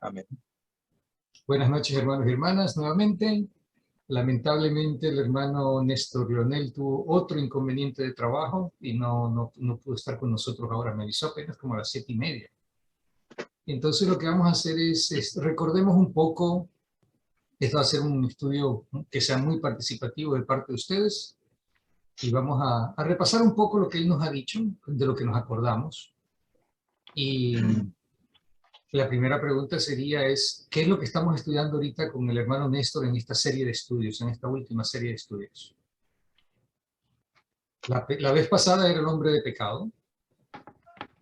Amén. Buenas noches, hermanos y hermanas, nuevamente. Lamentablemente el hermano Néstor Leonel tuvo otro inconveniente de trabajo y no pudo estar con nosotros ahora. Me avisó apenas como a las 7:30. Entonces lo que vamos a hacer es recordemos un poco. Esto va a ser un estudio que sea muy participativo de parte de ustedes y vamos a repasar un poco lo que él nos ha dicho, de lo que nos acordamos. Y la primera pregunta sería ¿qué es lo que estamos estudiando ahorita con el hermano Néstor en esta serie de estudios, en esta última serie de estudios? La vez pasada era el hombre de pecado,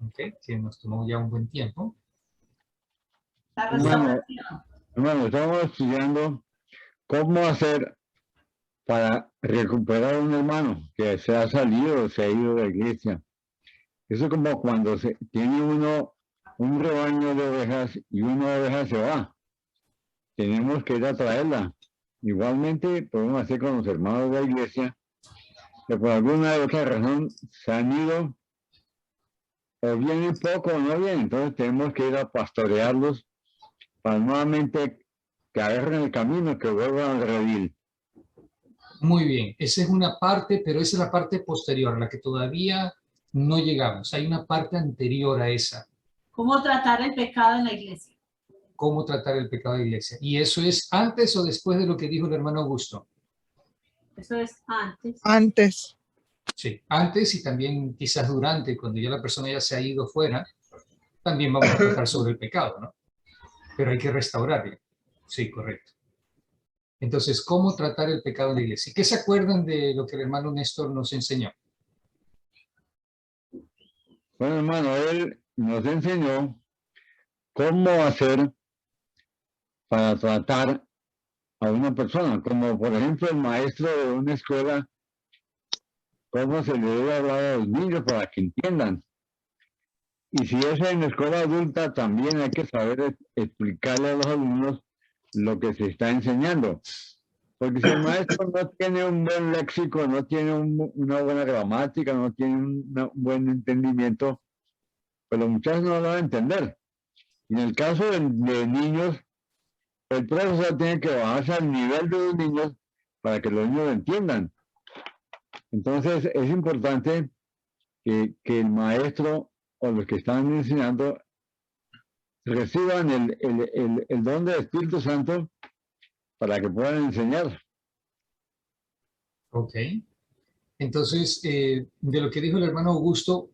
¿okay? Que nos tomó ya un buen tiempo. Hermano, estamos estudiando cómo hacer para recuperar a un hermano que se ha salido o se ha ido de la iglesia. Eso es como cuando tiene uno un rebaño de ovejas y una oveja se va. Tenemos que ir a traerla. Igualmente podemos hacer con los hermanos de la iglesia que por alguna u otra razón se han ido o vienen poco o no vienen. Entonces tenemos que ir a pastorearlos para nuevamente que agarren el camino, que vuelvan al redil. Muy bien, esa es una parte, pero esa es la parte posterior, a la que todavía no llegamos. Hay una parte anterior a esa. ¿Cómo tratar el pecado en la iglesia? Cómo tratar el pecado de la iglesia. ¿Y eso es antes o después de lo que dijo el hermano Augusto? Eso es antes. Antes. Sí, antes y también quizás durante, cuando ya la persona ya se ha ido fuera, también vamos a tratar sobre el pecado, ¿no? Pero hay que restaurarlo. Sí, correcto. Entonces, ¿cómo tratar el pecado en la iglesia? ¿Qué se acuerdan de lo que el hermano Néstor nos enseñó? Bueno, hermano, él nos enseñó cómo hacer para tratar a una persona, como por ejemplo el maestro de una escuela, cómo se le debe hablar a los niños para que entiendan. Y si es en la escuela adulta, también hay que saber explicarle a los alumnos lo que se está enseñando. Porque si el maestro no tiene un buen léxico, no tiene una buena gramática, no tiene un buen entendimiento, pues los muchachos no lo van a entender. Y en el caso de niños, el profesor tiene que bajarse al nivel de los niños para que los niños lo entiendan. Entonces es importante que el maestro o los que están enseñando reciban el don del Espíritu Santo para que puedan enseñar. Ok. Entonces, de lo que dijo el hermano Augusto,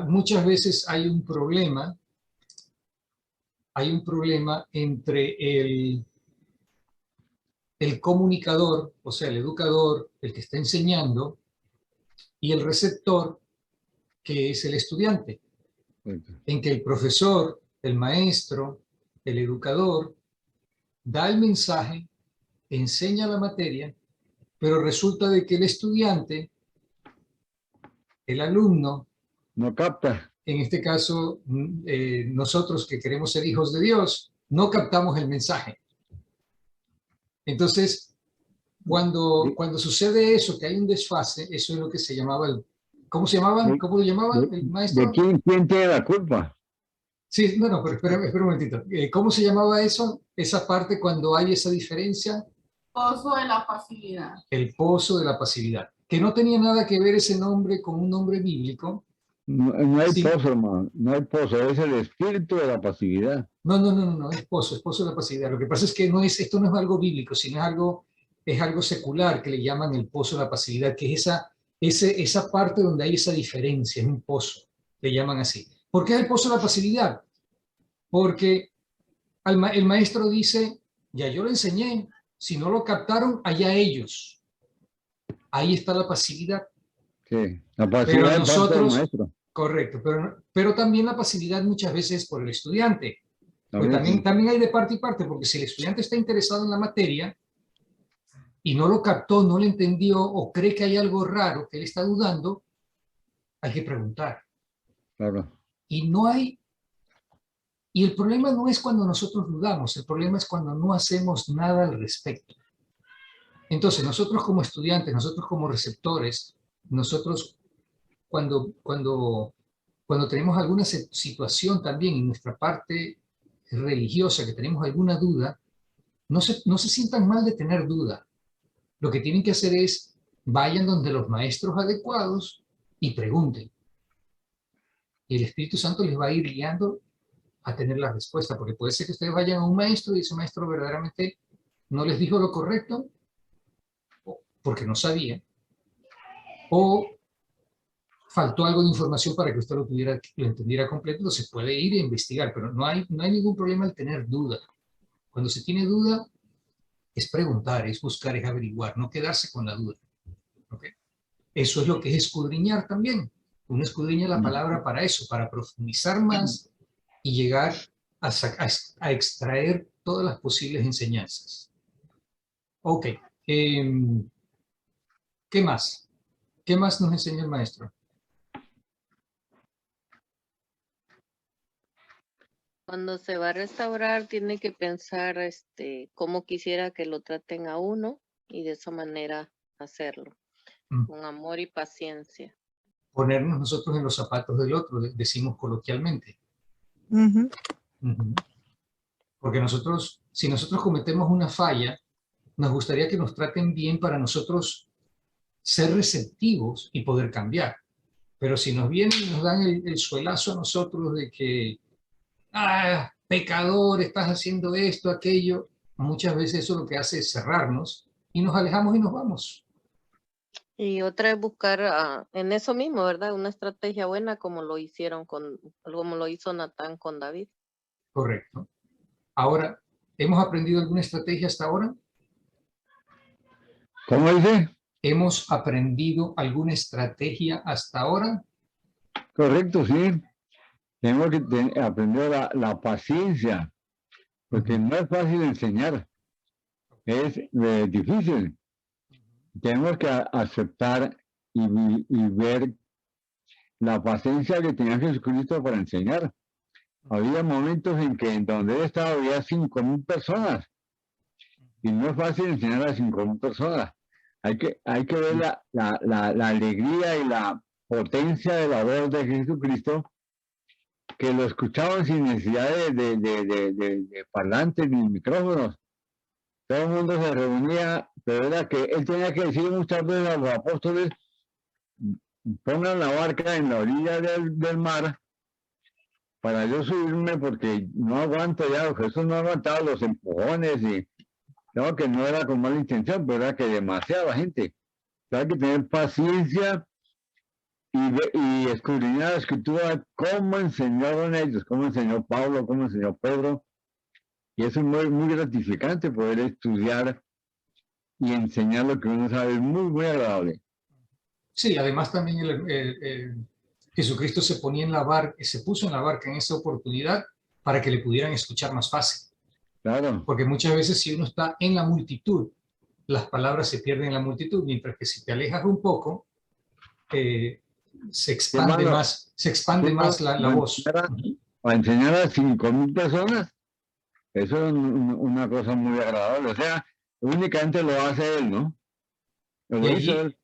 muchas veces hay un problema entre el comunicador, o sea, el educador, el que está enseñando, y el receptor, que es el estudiante. En que el profesor, el maestro, el educador, da el mensaje, enseña la materia, pero resulta de que el estudiante, el alumno, no capta. En este caso, nosotros que queremos ser hijos de Dios, no captamos el mensaje. Entonces, cuando sucede eso, que hay un desfase, eso es lo que se llamaba ¿cómo se llamaba? ¿Cómo lo llamaba el maestro? ¿De quién tiene la culpa? Sí, no, pero espera un momentito. ¿Cómo se llamaba eso? Esa parte cuando hay esa diferencia. Pozo de la pasividad. El pozo de la pasividad. Que no tenía nada que ver ese nombre con un nombre bíblico. No hay pozo, hermano. No hay pozo. Es el espíritu de la pasividad. No. Es pozo de la pasividad. Lo que pasa es que esto no es algo bíblico, sino es algo secular que le llaman el pozo de la pasividad, que es esa parte donde hay esa diferencia, es un pozo, le llaman así. ¿Por qué es el pozo de la pasividad? Porque el maestro dice, ya yo lo enseñé, si no lo captaron, allá ellos. Ahí está la pasividad. Sí, la pasividad pero nosotros, parte del maestro. Correcto, pero también la pasividad muchas veces es por el estudiante. Pues también hay de parte y parte, porque si el estudiante está interesado en la materia y no lo captó, no lo entendió o cree que hay algo raro, que él está dudando, hay que preguntar. Claro. Y el problema no es cuando nosotros dudamos, el problema es cuando no hacemos nada al respecto. Entonces, nosotros como estudiantes, nosotros como receptores, nosotros cuando tenemos alguna situación también en nuestra parte religiosa, que tenemos alguna duda, no se sientan mal de tener duda. Lo que tienen que hacer es, vayan donde los maestros adecuados y pregunten. Y el Espíritu Santo les va a ir guiando a tener la respuesta, porque puede ser que ustedes vayan a un maestro y ese maestro verdaderamente no les dijo lo correcto, porque no sabía, o faltó algo de información para que usted lo entendiera completo. Entonces puede ir e investigar, pero no hay ningún problema al tener duda. Cuando se tiene duda, es preguntar, es buscar, es averiguar, no quedarse con la duda. ¿Okay? Eso es lo que es escudriñar también. Uno escudriña la palabra para eso, para profundizar más y llegar a extraer todas las posibles enseñanzas. Ok. ¿Qué más? ¿Qué más nos enseña el maestro? Cuando se va a restaurar, tiene que pensar cómo quisiera que lo traten a uno y de esa manera hacerlo, con amor y paciencia. Ponernos nosotros en los zapatos del otro, decimos coloquialmente. Porque nosotros, si nosotros cometemos una falla, nos gustaría que nos traten bien para nosotros ser receptivos y poder cambiar. Pero si nos vienen y nos dan el suelazo a nosotros de que, pecador, estás haciendo esto, aquello, muchas veces eso lo que hace es cerrarnos y nos alejamos y nos vamos. Y otra es buscar en eso mismo, ¿verdad? Una estrategia buena como lo hizo Natán con David. Correcto. Ahora, ¿hemos aprendido alguna estrategia hasta ahora? ¿Cómo dice? ¿Hemos aprendido alguna estrategia hasta ahora? Correcto, sí. Tenemos que aprender la paciencia, porque no es fácil enseñar, es difícil. Tenemos que aceptar y ver la paciencia que tenía Jesucristo para enseñar. Había momentos en donde él estaba, había 5,000 personas, y no es fácil enseñar a 5,000 personas. Hay que ver la alegría y la potencia de la voz de Jesucristo, que lo escuchaban sin necesidad de parlantes ni micrófonos. Todo el mundo se reunía, pero era que él tenía que decir muchas veces a los apóstoles: pongan la barca en la orilla del mar para yo subirme, porque no aguanto ya. Jesús no aguantaba los empujones, y claro que no era con mala intención, pero era que demasiada gente. Hay que tener paciencia y escudriñar la escritura, cómo enseñaron ellos, cómo enseñó Pablo, cómo enseñó Pedro. Y eso es muy, muy gratificante, poder estudiar y enseñar lo que uno sabe. Es muy, muy agradable. Sí, además también Jesucristo se puso en la barca en esa oportunidad para que le pudieran escuchar más fácil. Claro. Porque muchas veces, si uno está en la multitud, las palabras se pierden en la multitud, mientras que si te alejas un poco, se expande más la voz. Para enseñar a 5,000 personas, eso es una cosa muy agradable. O sea, únicamente lo hace él, ¿no? Lo hizo él.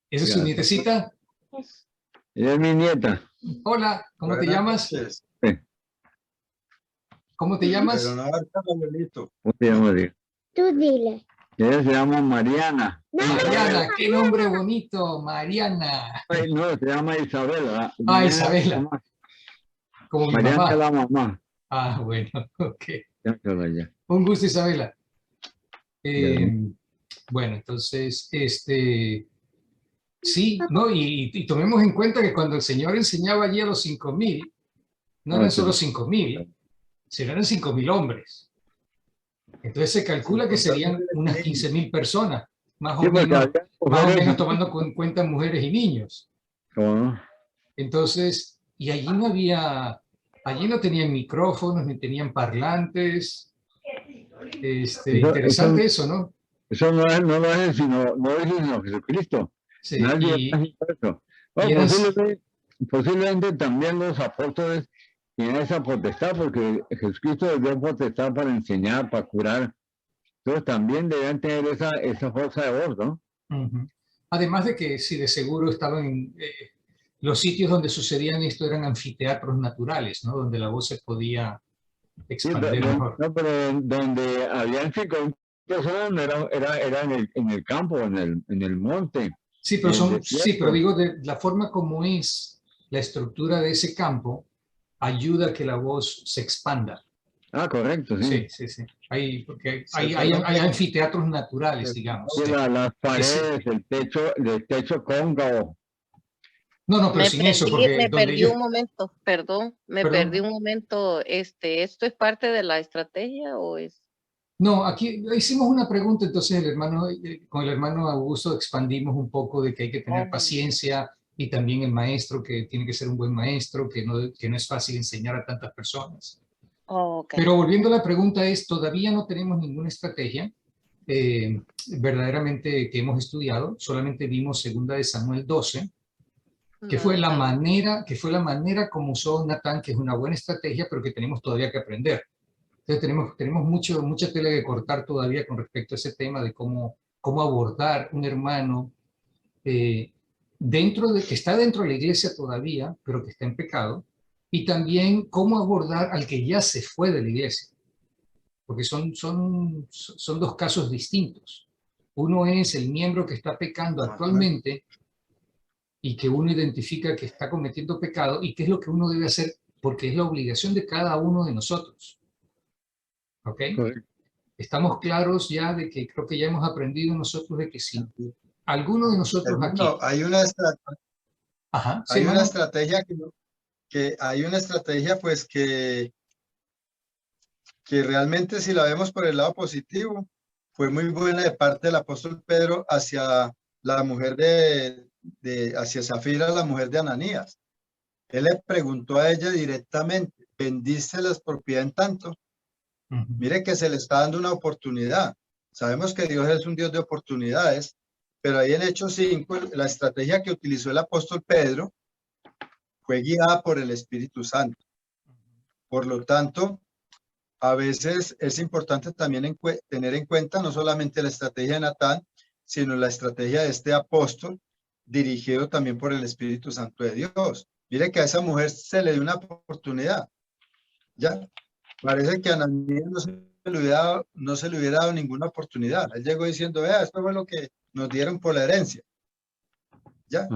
¿Esa es su nietecita? Ella es mi nieta. Hola, ¿cómo te llamas? Sí. ¿Cómo te llamas? ¿Cómo te llamas? Tú dile. Ella se llama Mariana. Mariana, qué nombre bonito, Mariana. Ay, no, se llama Isabela. Isabela. Como mi Mariana mamá. Es la mamá. Bueno, ok. Ya. Un gusto, Isabela. Bueno, entonces, sí, ¿no? Y tomemos en cuenta que cuando el Señor enseñaba allí a los 5,000, no eran solo 5,000, sino eran 5,000 hombres. Entonces se calcula que serían unas 15,000 personas, más o menos tomando en cuenta mujeres y niños. Entonces, y allí no tenían micrófonos, ni tenían parlantes. Interesante eso, ¿no? Eso no lo es sino Jesucristo. Sí, Nadie eso. Bueno, posiblemente también los apóstoles tienen esa potestad, porque Jesucristo les dio potestad para enseñar, para curar. Entonces también deben tener esa fuerza de voz, ¿no? Además de que, sí, de seguro estaban en los sitios donde sucedían esto, eran anfiteatros naturales, ¿no? Donde la voz se podía expandir mejor. No, pero donde habían 5 personas no era en el campo, en el monte. Sí, pero en el sí, pero desierto. digo, de la forma como es la estructura de ese campo, ayuda a que la voz se expanda. Ah, correcto, sí. Sí. Porque Se hay forman anfiteatros naturales, digamos. Sí, las que sí. paredes, el techo cóncavo. No, pero sin eso, porque me donde perdí yo... un momento, perdón, me Perdón. perdí un momento. ¿Esto es parte de la estrategia o es? No, aquí hicimos una pregunta, entonces con el hermano Augusto expandimos un poco de que hay que tener paciencia y también el maestro, que tiene que ser un buen maestro, que no es fácil enseñar a tantas personas. Ok. Pero volviendo a la pregunta todavía no tenemos ninguna estrategia verdaderamente que hemos estudiado, solamente vimos 2 de Samuel 12, que fue la manera como usó Natán, que es una buena estrategia, pero que tenemos todavía que aprender. Entonces tenemos mucha tela que cortar todavía con respecto a ese tema de cómo abordar un hermano que está dentro de la iglesia todavía, pero que está en pecado, y también cómo abordar al que ya se fue de la iglesia, porque son 2 casos distintos. Uno es el miembro que está pecando actualmente y que uno identifica que está cometiendo pecado y qué es lo que uno debe hacer, porque es la obligación de cada uno de nosotros. ¿Ok? Correcto. Estamos claros ya de que creo que ya hemos aprendido nosotros de que sí. Alguno de nosotros aquí... Hermano, hay una estrategia hay una estrategia pues que realmente, si la vemos por el lado positivo, fue muy buena de parte del apóstol Pedro hacia la mujer hacia Zafira, la mujer de Ananías. Él le preguntó a ella directamente: ¿vendiste las propiedades en tanto? Mire que se le está dando una oportunidad. Sabemos que Dios es un Dios de oportunidades, pero ahí en Hechos 5, la estrategia que utilizó el apóstol Pedro fue guiada por el Espíritu Santo. Por lo tanto, a veces es importante también tener en cuenta no solamente la estrategia de Natán, sino la estrategia de este apóstol, dirigido también por el Espíritu Santo de Dios. Mire que a esa mujer se le dio una oportunidad. Ya, parece que a Ananías no se le hubiera dado ninguna oportunidad. Él llegó diciendo: vea, esto fue lo que nos dieron por la herencia. Ya,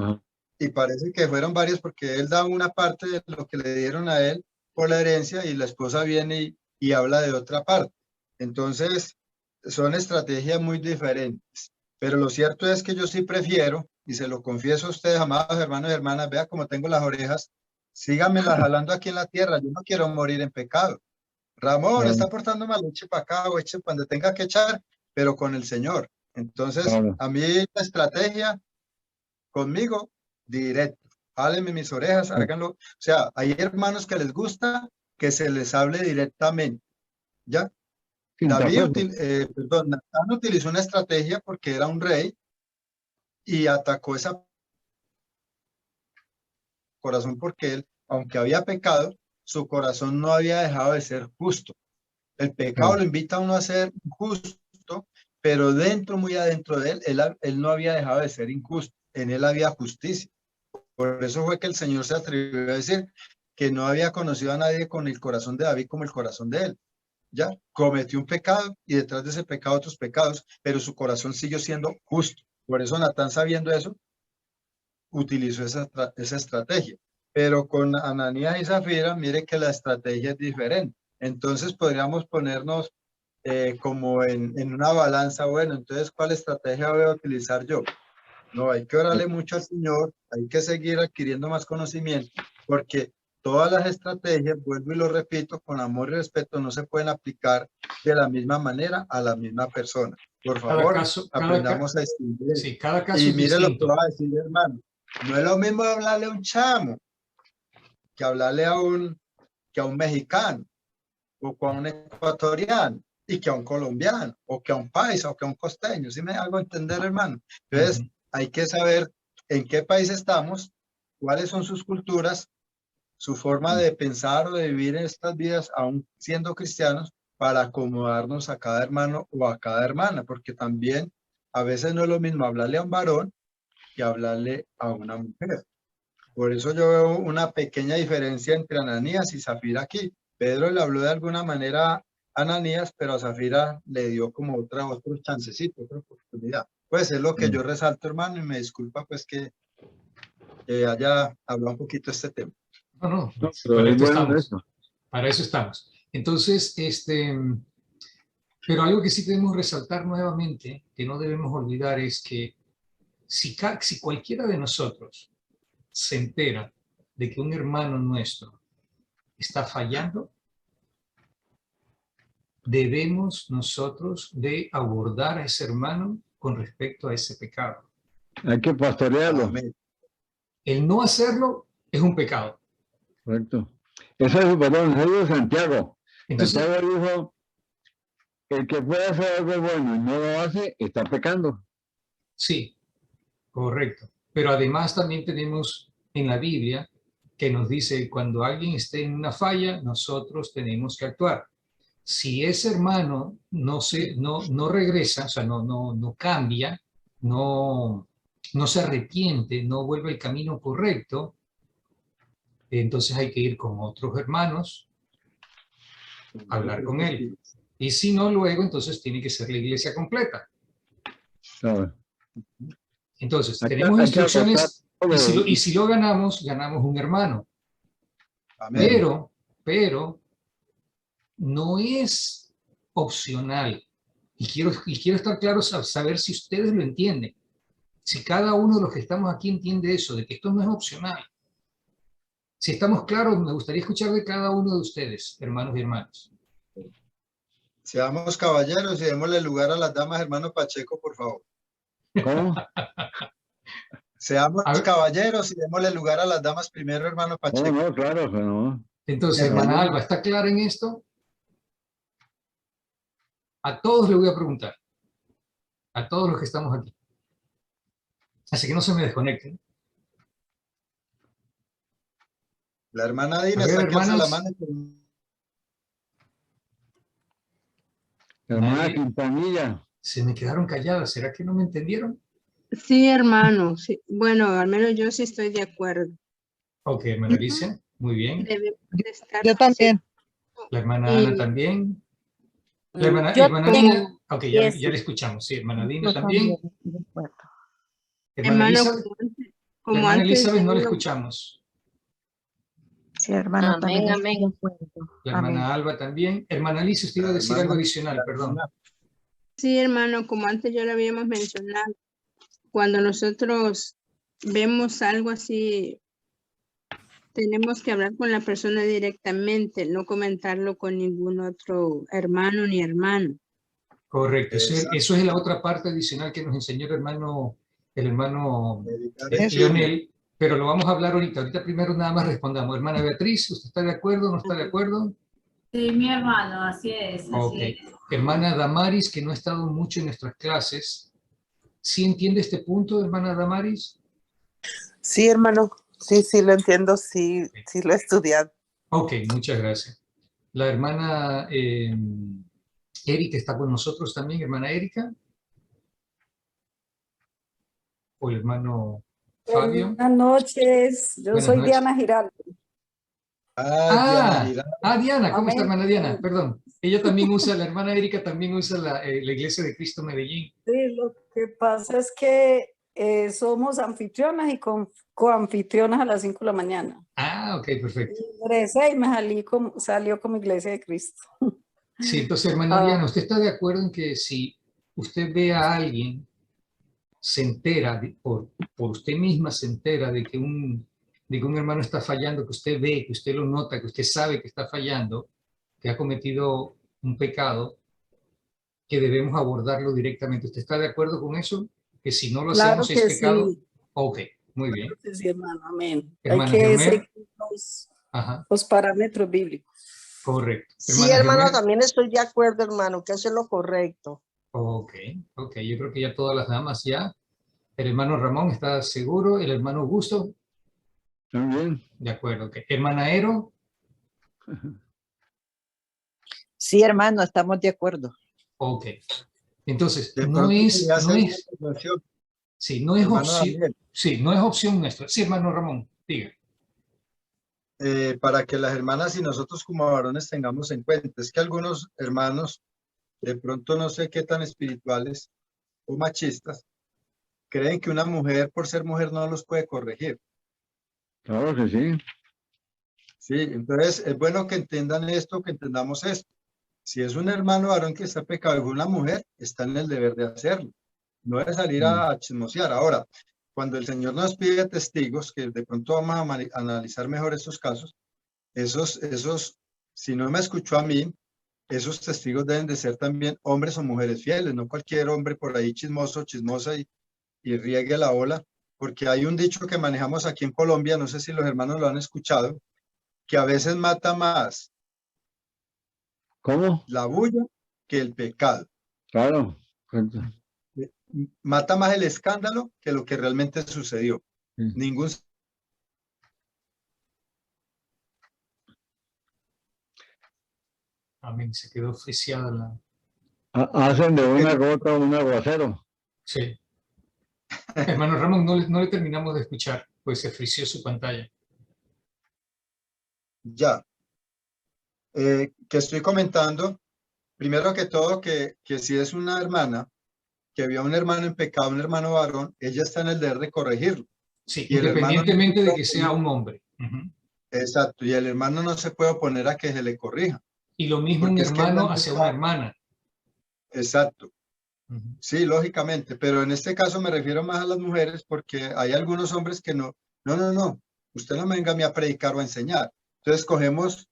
y parece que fueron varios, porque él da una parte de lo que le dieron a él por la herencia y la esposa viene y habla de otra parte. Entonces, son estrategias muy diferentes. Pero lo cierto es que yo sí prefiero, y se lo confieso a ustedes, amados hermanos y hermanas, vea cómo tengo las orejas, síganmela jalando aquí en la tierra. Yo no quiero morir en pecado. Ramón, está portando mal, eche para acá o eche cuando tenga que echar, pero con el Señor. Entonces, a mí la estrategia conmigo, directo. Jálenme mis orejas, háganlo. O sea, hay hermanos que les gusta que se les hable directamente. ¿Ya? Natán utilizó una estrategia porque era un rey y atacó ese corazón, porque él, aunque había pecado, su corazón no había dejado de ser justo. El pecado lo invita a uno a ser justo, pero muy adentro de él no había dejado de ser injusto. En él había justicia. Por eso fue que el Señor se atrevió a decir que no había conocido a nadie con el corazón de David como el corazón de él. Ya cometió un pecado y detrás de ese pecado otros pecados, pero su corazón siguió siendo justo. Por eso Natán, sabiendo eso, utilizó esa estrategia. Pero con Ananías y Zafira, mire que la estrategia es diferente. Entonces podríamos ponernos como en una balanza. Bueno, entonces, ¿cuál estrategia voy a utilizar yo? No, hay que orarle mucho al Señor, hay que seguir adquiriendo más conocimiento, porque todas las estrategias, vuelvo y lo repito, con amor y respeto, no se pueden aplicar de la misma manera a la misma persona. Por favor, aprendamos a distinguir. Sí, cada caso y es mire distinto. Lo que va a decir, hermano. No es lo mismo hablarle a un chamo que hablarle a un mexicano, o a un ecuatoriano, y que a un colombiano, o que a un paisa, o que a un costeño. ¿Sí me hago entender, hermano? Entonces, hay que saber en qué país estamos, cuáles son sus culturas, su forma de pensar o de vivir en estas vidas, aún siendo cristianos, para acomodarnos a cada hermano o a cada hermana, porque también a veces no es lo mismo hablarle a un varón que hablarle a una mujer. Por eso yo veo una pequeña diferencia entre Ananías y Zafira aquí. Pedro le habló de alguna manera a Ananías, pero a Zafira le dio como otro chancecito, otra oportunidad. Pues es lo que yo resalto, hermano, y me disculpa pues que haya hablado un poquito de este tema. No, no, No, pero para es esto bueno estamos. eso. Para eso estamos. Entonces, pero algo que sí debemos resaltar nuevamente, que no debemos olvidar, es que si cualquiera de nosotros se entera de que un hermano nuestro está fallando, debemos nosotros de abordar a ese hermano con respecto a ese pecado. Hay que pastorearlo. Amén. El no hacerlo es un pecado. Correcto. Eso es, perdón, eso dijo Santiago. Entonces, Santiago dijo, el que puede hacer algo bueno y no lo hace, está pecando. sí, correcto. Pero además también tenemos en la Biblia que nos dice cuando alguien esté en una falla, nosotros tenemos que actuar. Si ese hermano no regresa, o sea, no cambia, no se arrepiente, no vuelve al camino correcto, entonces hay que ir con otros hermanos, hablar con él. Y si no, luego entonces tiene que ser la iglesia completa. ¿Sabes? Entonces, Hay que- tenemos hay que instrucciones agotar y si lo ganamos, ganamos un hermano. Amén. Pero no es opcional. Y quiero estar claro, saber si ustedes lo entienden. Si cada uno de los que estamos aquí entiende eso, de que esto no es opcional. Si estamos claros, me gustaría escuchar de cada uno de ustedes, hermanos y hermanas. Seamos caballeros y démosle lugar a las damas, hermano Pacheco, por favor. ¿Cómo? Seamos A ver. caballeros y démosle lugar a las damas primero, hermano No, Pacheco. no, claro, pero no. Entonces, hermana Alba, ¿está clara en esto? A todos les voy a preguntar. A todos los que estamos aquí. Así que no se me desconecten. La hermana Dina A ver, está que alza la hermanas. mano. Hermana Nadie. Quintanilla. Se me quedaron calladas. ¿Será que no me entendieron? Sí, hermano. Sí. Bueno, al menos yo sí estoy de acuerdo. Ok, hermana Alicia. Muy bien. Debemos de estar Yo también. La hermana Y- Ana también. La hermana, Yo hermana también. Dina. Ok, ya la escuchamos. Sí, hermana Dina Yo también. de acuerdo. Hermana hermano, Elizabeth. como Hermana antes Elizabeth no la yo- escuchamos. Sí, hermano, Amén, también estoy amén. de acuerdo. La Amén. hermana Alba también. Hermana Alicia, usted iba a decir Hermana- algo adicional, perdón. Sí, hermano, como antes ya lo habíamos mencionado, cuando nosotros vemos algo así, tenemos que hablar con la persona directamente, no comentarlo con ningún otro hermano ni hermano. Correcto. Exacto. Eso es la otra parte adicional que nos enseñó el hermano Eso. Leonel, pero lo vamos a hablar ahorita. Ahorita primero nada más respondamos. Hermana Beatriz, ¿usted está de acuerdo o no está de acuerdo? Sí, mi hermano, así es. Ok. Así es. Hermana Damaris, que no ha estado mucho en nuestras clases, ¿sí entiende este punto, hermana Damaris? Sí, hermano. Sí, sí, lo entiendo. Sí, sí lo he estudiado. Ok, muchas gracias. La hermana Erika está con nosotros también, hermana Erika. O el hermano Fabio. Buenas noches, yo Buenas soy noches. Diana Giraldo. Diana Giraldo. Diana, ¿cómo está, Amén. hermana Diana? Perdón. Ella también usa, la hermana Erika también usa la Iglesia de Cristo Medellín. Sí, lo que pasa es que somos anfitrionas y coanfitrionas a las 5 de la mañana. Ah, ok, perfecto. Ingresé y me salió como Iglesia de Cristo. Sí, entonces, hermana Diana, ¿usted está de acuerdo en que si usted ve a alguien, se entera, por usted misma se entera de que un hermano está fallando, que usted ve, que usted lo nota, que usted sabe que está fallando, que ha cometido un pecado, que debemos abordarlo directamente? ¿Usted está de acuerdo con eso? Que si no lo Claro hacemos es que pecado. sí. Ok, muy bien. Sí, hermano, amén. Hermana Hay que Germer. seguir Ajá, los parámetros bíblicos. correcto. Sí, Hermana hermano, Germer. también estoy de acuerdo, hermano, que eso es lo correcto. Ok, yo creo que ya todas las damas ya. El hermano Ramón está seguro, el hermano Augusto, También. de acuerdo. Ok. Hermana Ero, Sí, hermano, estamos de acuerdo. ok. Entonces, De no pronto es, quería hacer no una es, observación, sí, no es hermano opción, Daniel. sí, no es opción nuestra. Sí, hermano Ramón, diga. para que las hermanas y nosotros como varones tengamos en cuenta. Es que algunos hermanos, de pronto no sé qué tan espirituales o machistas, creen que una mujer por ser mujer no los puede corregir. Claro que sí. Sí, entonces es bueno que entiendan esto, que entendamos esto. Si es un hermano varón que está pecado con una mujer, está en el deber de hacerlo. No es salir a chismosear. Ahora, cuando el Señor nos pide testigos, que de pronto vamos a analizar mejor estos casos, esos, si no me escuchó a mí, esos testigos deben de ser también hombres o mujeres fieles, no cualquier hombre por ahí chismoso, chismosa y riegue la ola, porque hay un dicho que manejamos aquí en Colombia, no sé si los hermanos lo han escuchado, que a veces mata más ¿Cómo? la bulla que el pecado. Claro. Mata más el escándalo que lo que realmente sucedió. Ningún... Amén. Se quedó friseada la... Hacen de una gota un aguacero. Sí. Hermano Ramón, no le terminamos de escuchar, pues se frició su pantalla. Ya. Que estoy comentando, primero que todo, que si es una hermana que vio a un hermano en pecado, un hermano varón, ella está en el deber de corregirlo. Sí, y independientemente de que sea un hombre. Exacto, y el hermano no se puede oponer a que se le corrija. Y lo mismo un hermano hacia una hermana. Exacto. Sí, lógicamente, pero en este caso me refiero más a las mujeres porque hay algunos hombres que no, usted no me venga a mí a predicar o a enseñar. Entonces cogemos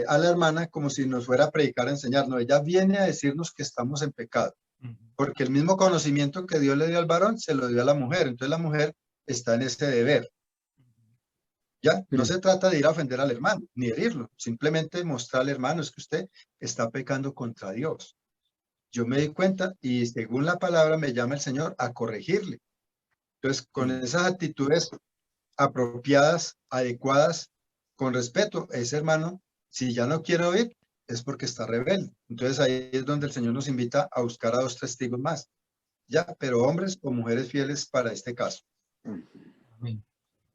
a la hermana como si nos fuera a predicar o a enseñar. No, ella viene a decirnos que estamos en pecado, porque el mismo conocimiento que Dios le dio al varón se lo dio a la mujer. Entonces la mujer está en ese deber. ¿Ya? No se trata de ir a ofender al hermano, ni herirlo, simplemente mostrarle, hermano, es que usted está pecando contra Dios. Yo me di cuenta y según la palabra me llama el Señor a corregirle. Entonces, con esas actitudes apropiadas, adecuadas, con respeto, ese hermano, si ya no quiere oír, es porque está rebelde. Entonces ahí es donde el Señor nos invita a buscar a 2 testigos más. Ya, pero hombres o mujeres fieles para este caso. Amén.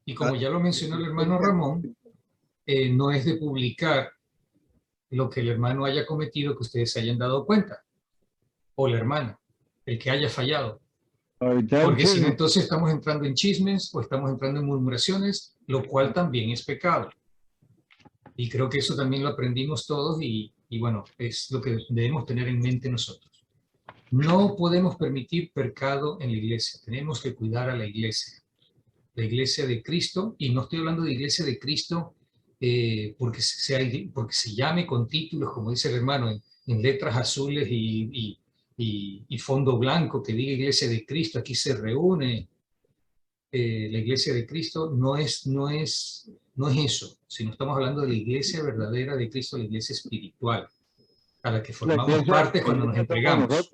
Y como ya lo mencionó el hermano Ramón, no es de publicar lo que el hermano haya cometido que ustedes se hayan dado cuenta. O la hermana, el que haya fallado. Porque si no, entonces estamos entrando en chismes o estamos entrando en murmuraciones, lo cual también es pecado. Y creo que eso también lo aprendimos todos y bueno, es lo que debemos tener en mente nosotros. No podemos permitir pecado en la iglesia, tenemos que cuidar a la iglesia de Cristo, y no estoy hablando de iglesia de Cristo porque se llame con títulos, como dice el hermano, en letras azules y fondo blanco que diga iglesia de Cristo, aquí se reúne la iglesia de Cristo. No es eso, sino estamos hablando de la iglesia verdadera de Cristo, la iglesia espiritual, a la que formamos parte cuando nos entregamos.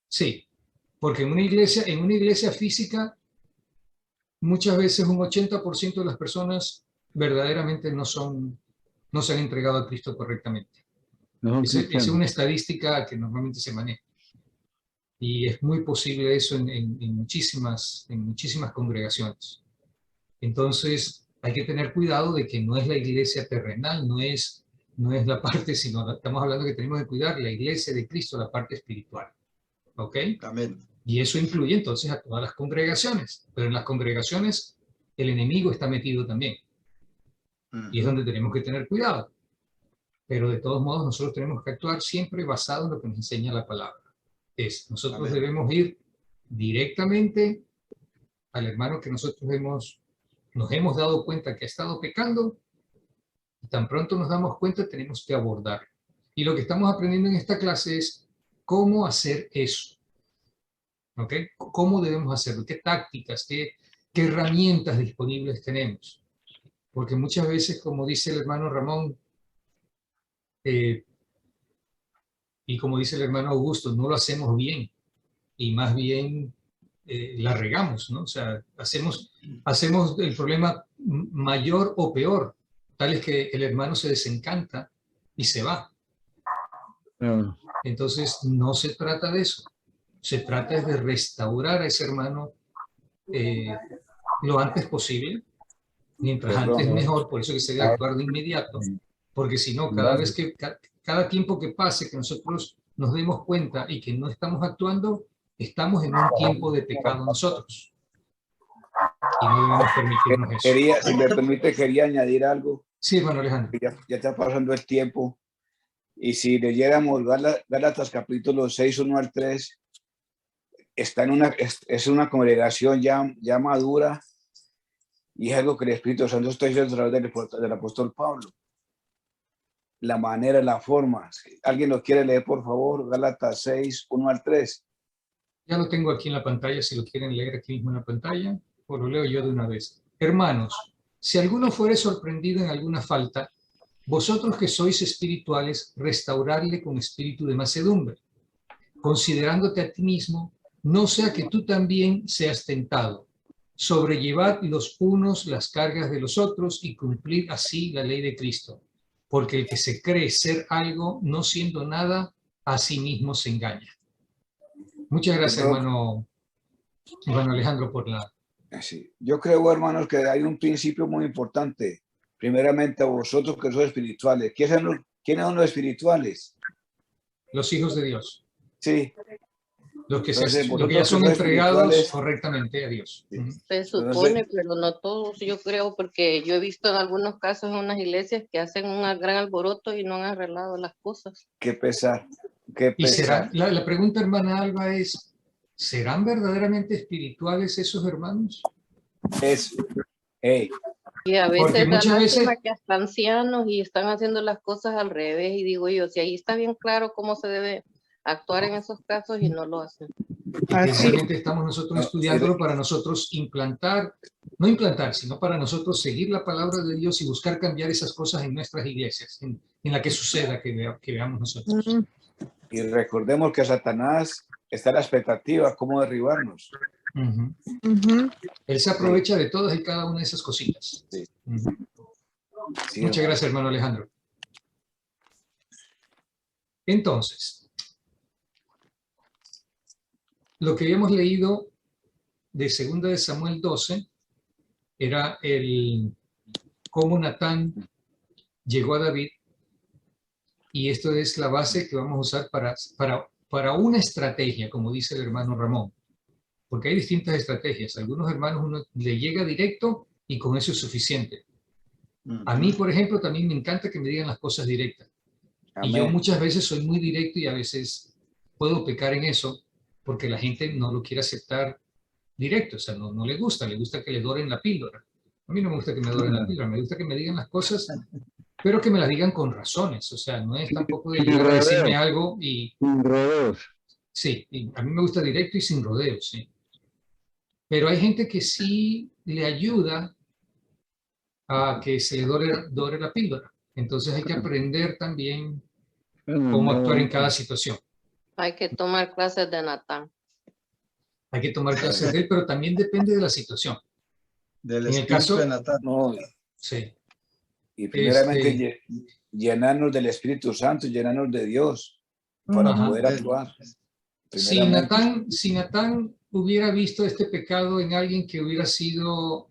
Sí, porque en una iglesia física, muchas veces un 80% de las personas verdaderamente no se han entregado a Cristo correctamente. Es una estadística que normalmente se maneja. Y es muy posible eso en muchísimas congregaciones. Entonces, hay que tener cuidado de que no es la iglesia terrenal, no es la parte, sino estamos hablando que tenemos que cuidar la iglesia de Cristo, la parte espiritual. ¿Ok? Amén. Y eso incluye entonces a todas las congregaciones. Pero en las congregaciones el enemigo está metido también. Y es donde tenemos que tener cuidado. Pero de todos modos nosotros tenemos que actuar siempre basado en lo que nos enseña la palabra. Nosotros debemos ir directamente al hermano que nosotros nos hemos dado cuenta que ha estado pecando, y tan pronto nos damos cuenta tenemos que abordarlo. Y lo que estamos aprendiendo en esta clase es cómo hacer eso. ¿Ok? ¿Cómo debemos hacerlo? ¿Qué tácticas, qué herramientas disponibles tenemos? Porque muchas veces, como dice el hermano Ramón, y como dice el hermano Augusto, no lo hacemos bien, y más bien la regamos, ¿no? O sea, hacemos el problema mayor o peor, tal es que el hermano se desencanta y se va. Entonces, no se trata de eso. Se trata de restaurar a ese hermano lo antes posible, Mientras antes mejor, por eso que se debe actuar de inmediato, porque si no, cada tiempo que pase, que nosotros nos demos cuenta y que no estamos actuando, estamos en un tiempo de pecado nosotros. Y no debemos permitirnos eso. Si me permite, quería añadir algo. Sí, hermano Alejandro. Ya está pasando el tiempo. Y si leyéramos Gálatas capítulo 6, 1 al 3, está es una congregación ya madura, y es algo que el Espíritu Santo está diciendo a través del apóstol Pablo. La manera, la forma. ¿Alguien lo quiere leer, por favor? Gálatas 6, 1 al 3. Ya lo tengo aquí en la pantalla, si lo quieren leer aquí mismo en la pantalla, o lo leo yo de una vez. Hermanos, si alguno fuere sorprendido en alguna falta, vosotros que sois espirituales, restaurarle con espíritu de mansedumbre, considerándote a ti mismo, no sea que tú también seas tentado. Sobrellevad los unos las cargas de los otros y cumplid así la ley de Cristo. Porque el que se cree ser algo, no siendo nada, a sí mismo se engaña. Muchas gracias, hermano Alejandro, por la... Sí. Yo creo, hermanos, que hay un principio muy importante. Primeramente, a vosotros que sois espirituales. ¿Quiénes son los espirituales? Los hijos de Dios. Sí. Los que ya son entregados correctamente a Dios. Sí. Se supone, pero no todos, yo creo, porque yo he visto en algunos casos en unas iglesias que hacen un gran alboroto y no han arreglado las cosas. Qué pesar. Y será, la pregunta, hermana Alba, es, ¿serán verdaderamente espirituales esos hermanos? Y a veces muchas veces que hasta ancianos y están haciendo las cosas al revés, y digo yo, si ahí está bien claro cómo se debe actuar en esos casos y no lo hacen. Precisamente estamos nosotros estudiándolo para nosotros no implantar, sino para nosotros seguir la palabra de Dios y buscar cambiar esas cosas en nuestras iglesias, en la que suceda, que veamos nosotros. Y recordemos que Satanás está a la expectativa, cómo derribarnos. Él se aprovecha de todas y cada una de esas cositas. Sí. Muchas gracias, hermano Alejandro. Entonces, lo que habíamos leído de 2 de Samuel 12 era cómo Natán llegó a David, y esto es la base que vamos a usar para una estrategia, como dice el hermano Ramón, porque hay distintas estrategias. Algunos hermanos uno le llega directo y con eso es suficiente. A mí, por ejemplo, también me encanta que me digan las cosas directas. Amén. Y yo muchas veces soy muy directo y a veces puedo pecar en eso, porque la gente no lo quiere aceptar directo, o sea, no le gusta que le doren la píldora. A mí no me gusta que me doren la píldora, me gusta que me digan las cosas, pero que me las digan con razones, o sea, no es tampoco de llegar a decirme algo y... Sin rodeos. Sí, y a mí me gusta directo y sin rodeos, sí. Pero hay gente que sí le ayuda a que se le dore la píldora. Entonces hay que aprender también cómo actuar en cada situación. Hay que tomar clases de Natán. Hay que tomar clases de él, pero también depende de la situación. Del en el caso de Natán. No, sí. Y primeramente llenarnos del Espíritu Santo, llenarnos de Dios para poder actuar. Si Natán hubiera visto este pecado en alguien que hubiera sido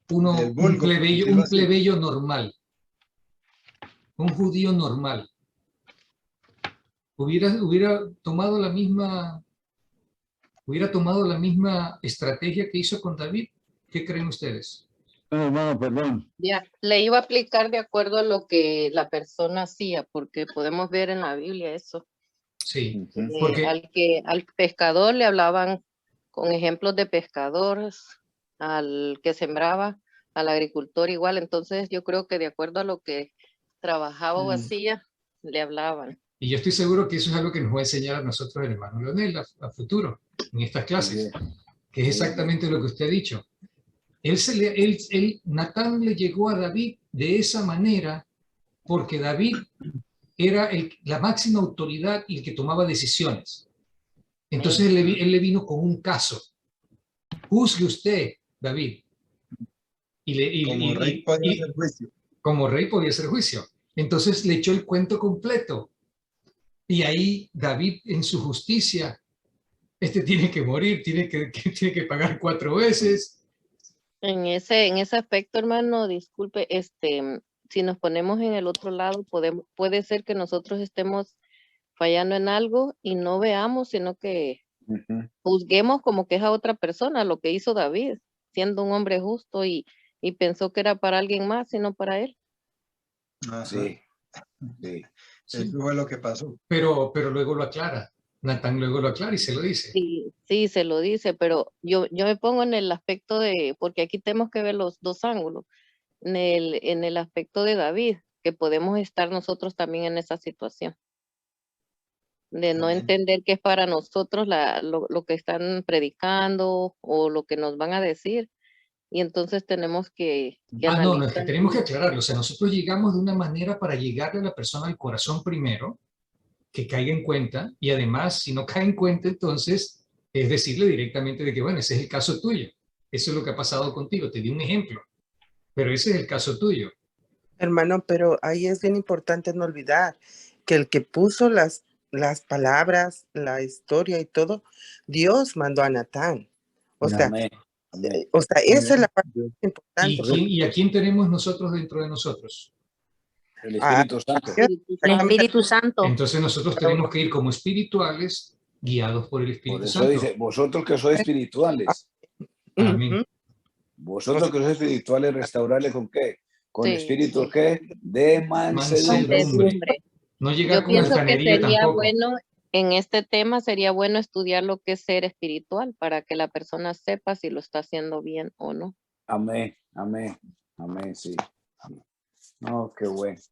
un plebeyo normal, un judío normal, hubiera tomado la misma estrategia que hizo con David. ¿Qué creen ustedes? Perdón. Ya, le iba a aplicar de acuerdo a lo que la persona hacía, porque podemos ver en la Biblia eso. Sí, porque al pescador le hablaban con ejemplos de pescadores, al que sembraba, al agricultor igual. Entonces yo creo que de acuerdo a lo que trabajaba o hacía, le hablaban. Y yo estoy seguro que eso es algo que nos va a enseñar a nosotros el hermano Leonel a futuro, en estas clases, que es exactamente lo que usted ha dicho. Natán le llegó a David de esa manera porque David era la máxima autoridad y el que tomaba decisiones. Entonces él le vino con un caso. Juzgue usted, David. Como rey podía hacer juicio. Como rey podía hacer juicio. Entonces le echó el cuento completo. Y ahí David, en su justicia, tiene que morir, tiene que pagar 4 veces. En ese aspecto, hermano, disculpe, si nos ponemos en el otro lado, puede ser que nosotros estemos fallando en algo y no veamos, sino que juzguemos como que es a otra persona lo que hizo David, siendo un hombre justo y pensó que era para alguien más, sino para él. Ajá. Sí, sí. Eso fue lo que pasó. Pero luego lo aclara. Natán luego lo aclara y se lo dice. Sí, se lo dice, pero yo me pongo en el aspecto porque aquí tenemos que ver los dos ángulos, en el aspecto de David, que podemos estar nosotros también en esa situación, de no Amén. entender que es para nosotros lo que están predicando o lo que nos van a decir, y entonces tenemos que No, es que analizar. tenemos que aclararlo. O sea, nosotros llegamos de una manera para llegarle a la persona al corazón primero, que caiga en cuenta, y además, si no cae en cuenta, entonces es decirle directamente de que, bueno, ese es el caso tuyo. Eso es lo que ha pasado contigo. Te di un ejemplo, pero ese es el caso tuyo. Hermano, pero ahí es bien importante no olvidar que el que puso las palabras, la historia y todo, Dios mandó a Natán. O sea, Amén. Amén. Esa es la parte importante. ¿Y a quién tenemos nosotros dentro de nosotros? El Espíritu Santo. El Espíritu Santo. Entonces nosotros tenemos que ir como espirituales, guiados por el Espíritu Por eso Santo. dice, vosotros que sois espirituales. Amén. Vosotros que sois espirituales, restaurarle ¿con qué? Con Sí, espíritu, sí. ¿qué? De mansedumbre. Mansedumbre. No llegar Yo con pienso que altanería sería tampoco. bueno, en este tema sería bueno estudiar lo que es ser espiritual para que la persona sepa si lo está haciendo bien o no. Amén, amén, amén, sí. No, qué bueno.